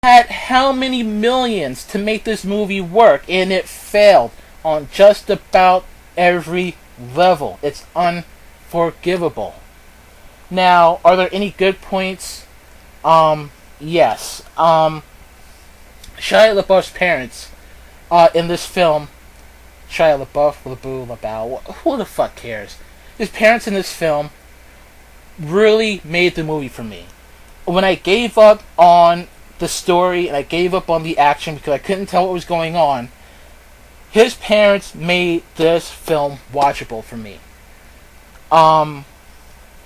had how many millions to make this movie work, and it failed on just about every level. It's unforgivable. Now, are there any good points? Yes. Shia LaBeouf's parents in this film, Shia LaBeouf, LaBeau, who the fuck cares? His parents in this film really made the movie for me. When I gave up on the story and I gave up on the action because I couldn't tell what was going on, his parents made this film watchable for me.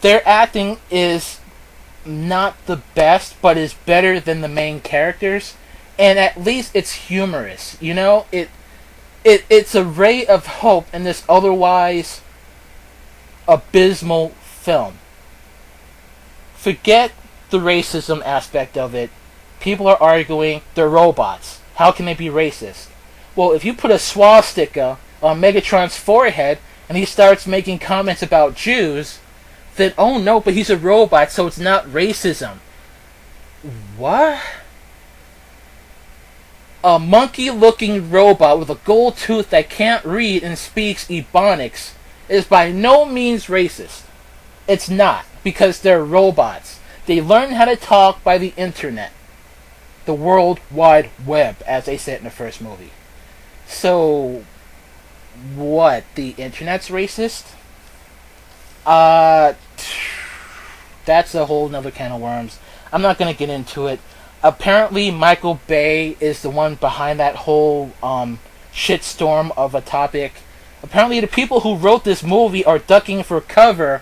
Their acting is not the best, but is better than the main characters, and at least it's humorous. You know, it's a ray of hope in this otherwise abysmal film. Forget the racism aspect of it. People are arguing they're robots. How can they be racist? Well, if you put a swastika on Megatron's forehead and he starts making comments about Jews, then oh no, but he's a robot, so it's not racism. What? A monkey-looking robot with a gold tooth that can't read and speaks Ebonics is by no means racist. It's not, because they're robots. They learn how to talk by the internet. The World Wide Web, as they said in the first movie. So, what? The internet's racist? That's a whole nother can of worms. I'm not going to get into it. Apparently, Michael Bay is the one behind that whole shitstorm of a topic. Apparently, the people who wrote this movie are ducking for cover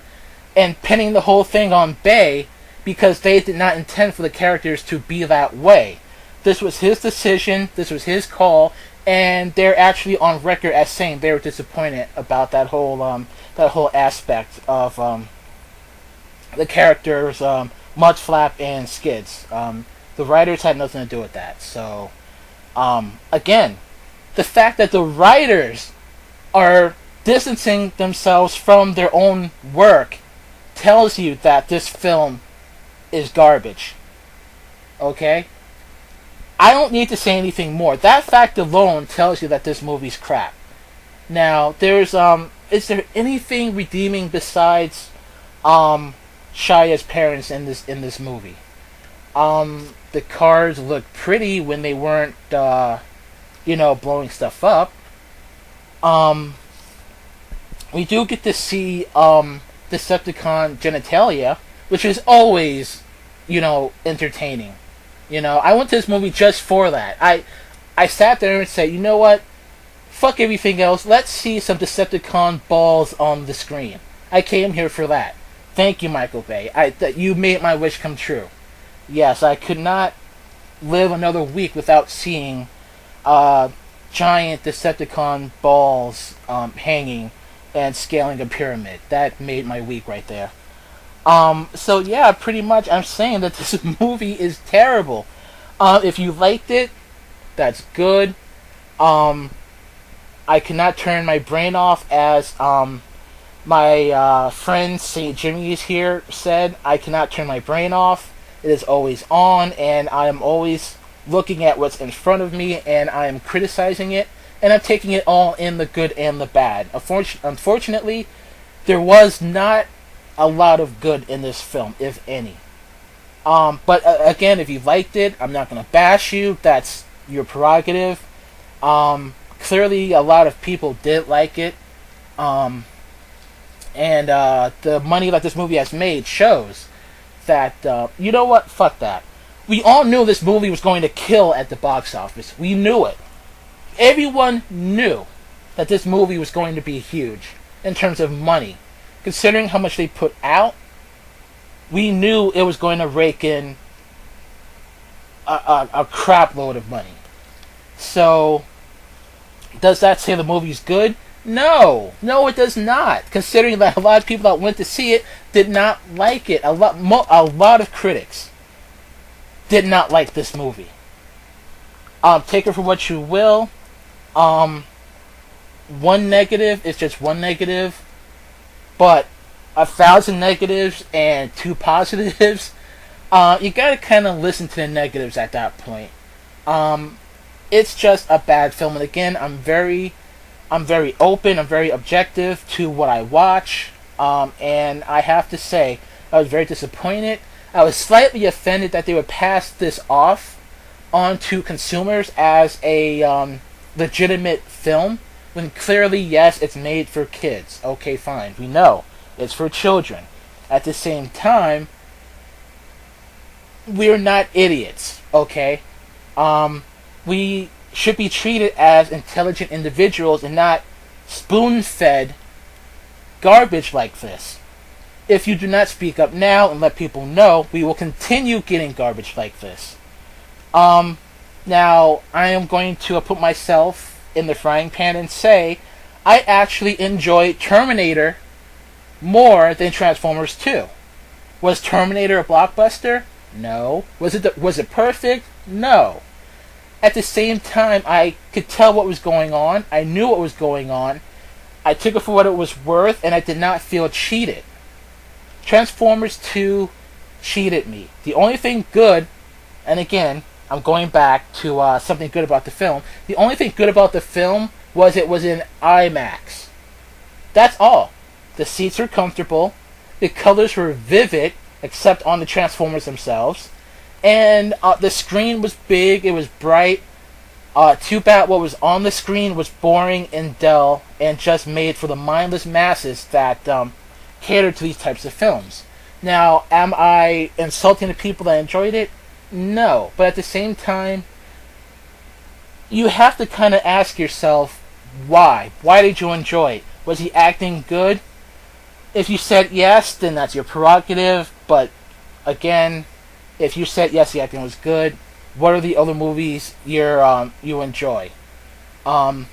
and pinning the whole thing on Bay because they did not intend for the characters to be that way. This was his decision, this was his call, and they're actually on record as saying they were disappointed about that whole aspect of the characters, Mudflap and Skids. The writers had nothing to do with that. So, again, the fact that the writers are distancing themselves from their own work tells you that this film is garbage. Okay? I don't need to say anything more. That fact alone tells you that this movie's crap. Now, is there anything redeeming besides Shia's parents in this movie? The cars looked pretty when they weren't, blowing stuff up. We do get to see Decepticon genitalia, which is always, entertaining. I went to this movie just for that. I sat there and said, you know what? Fuck everything else. Let's see some Decepticon balls on the screen. I came here for that. Thank you, Michael Bay. You made my wish come true. Yes, I could not live another week without seeing giant Decepticon balls hanging and scaling a pyramid. That made my week right there. So yeah, pretty much I'm saying that this movie is terrible. If you liked it, that's good. I cannot turn my brain off, as my friend St. Jimmy's here said. I cannot turn my brain off. It is always on, and I am always looking at what's in front of me, and I am criticizing it, and I'm taking it all in, the good and the bad. Unfortunately, there was not a lot of good in this film, if any. But again, if you liked it, I'm not going to bash you. That's your prerogative. Clearly, a lot of people did like it. And the money that this movie has made shows that, you know what? Fuck that. We all knew this movie was going to kill at the box office. We knew it. Everyone knew that this movie was going to be huge in terms of money. Considering how much they put out, we knew it was going to rake in a crap load of money. So, does that say the movie's good? No, it does not. Considering that a lot of people that went to see it did not like it. A lot of critics did not like this movie. Take it for what you will. One negative is just one negative. But 1,000 negatives and 2 positives You gotta kind of listen to the negatives at that point. Um, it's just a bad film, and again, I'm very open, I'm very objective to what I watch, and I have to say, I was very disappointed. I was slightly offended that they would pass this off onto consumers as a legitimate film, when clearly, yes, it's made for kids. Okay, fine, we know it's for children. At the same time, we're not idiots, okay? We should be treated as intelligent individuals and not spoon-fed garbage like this. If you do not speak up now and let people know, we will continue getting garbage like this. Now, I am going to put myself in the frying pan and say, I actually enjoy Terminator more than Transformers 2. Was Terminator a blockbuster? No. Was it perfect? No. At the same time, I could tell what was going on. I knew what was going on. I took it for what it was worth, and I did not feel cheated. Transformers 2 cheated me. The only thing good, and again, I'm going back to something good about the film. The only thing good about the film was it was in IMAX. That's all. The seats were comfortable. The colors were vivid, except on the Transformers themselves. And the screen was big. It was bright. Too bad what was on the screen was boring and dull and just made for the mindless masses that cater to these types of films. Now, am I insulting the people that enjoyed it? No. But at the same time, you have to kind of ask yourself, why? Why did you enjoy it? Was he acting good? If you said yes, then that's your prerogative. But again, if you said yes, the acting was good, what are the other movies you enjoy? Look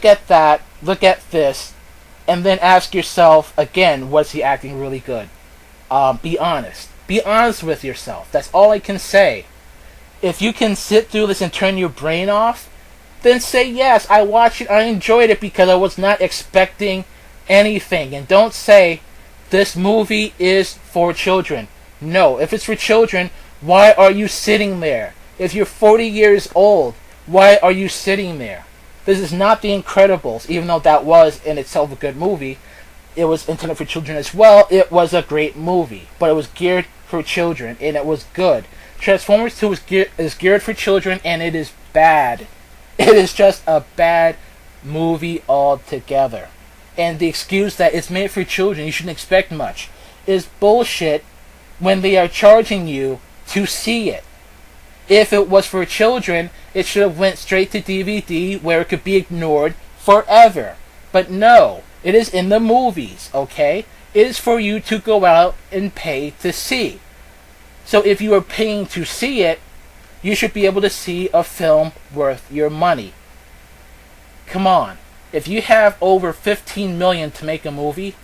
at that. Look at this, and then ask yourself again: was the acting really good? Be honest. Be honest with yourself. That's all I can say. If you can sit through this and turn your brain off, then say yes. I watched it. I enjoyed it because I was not expecting anything. And don't say this movie is for children. No, if it's for children, why are you sitting there? If you're 40 years old, why are you sitting there? This is not The Incredibles, even though that was in itself a good movie. It was intended for children as well. It was a great movie, but it was geared for children, and it was good. Transformers 2 is geared for children, and it is bad. It is just a bad movie altogether. And the excuse that it's made for children, you shouldn't expect much, is bullshit when they are charging you to see it. If it was for children, it should have went straight to DVD where it could be ignored forever. But no, it is in the movies, okay? It is for you to go out and pay to see. So if you are paying to see it, you should be able to see a film worth your money. Come on. If you have over $15 million to make a movie,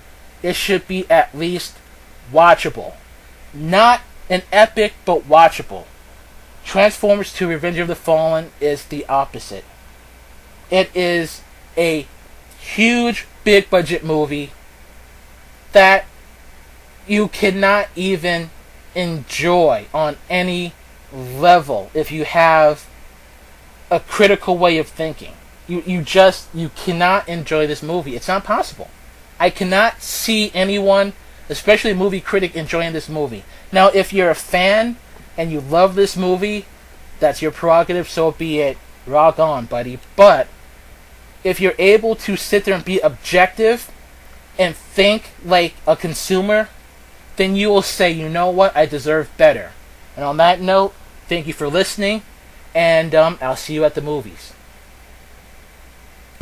it should be at least watchable. Not an epic, but watchable. Transformers 2 Revenge of the Fallen is the opposite. It is a huge, big budget movie that you cannot even enjoy on any level if you have a critical way of thinking. You cannot enjoy this movie. It's not possible. I cannot see anyone, especially a movie critic, enjoying this movie. Now, if you're a fan and you love this movie, that's your prerogative, so be it. Rock on, buddy. But if you're able to sit there and be objective and think like a consumer, then you will say, you know what, I deserve better. And on that note, thank you for listening, and I'll see you at the movies.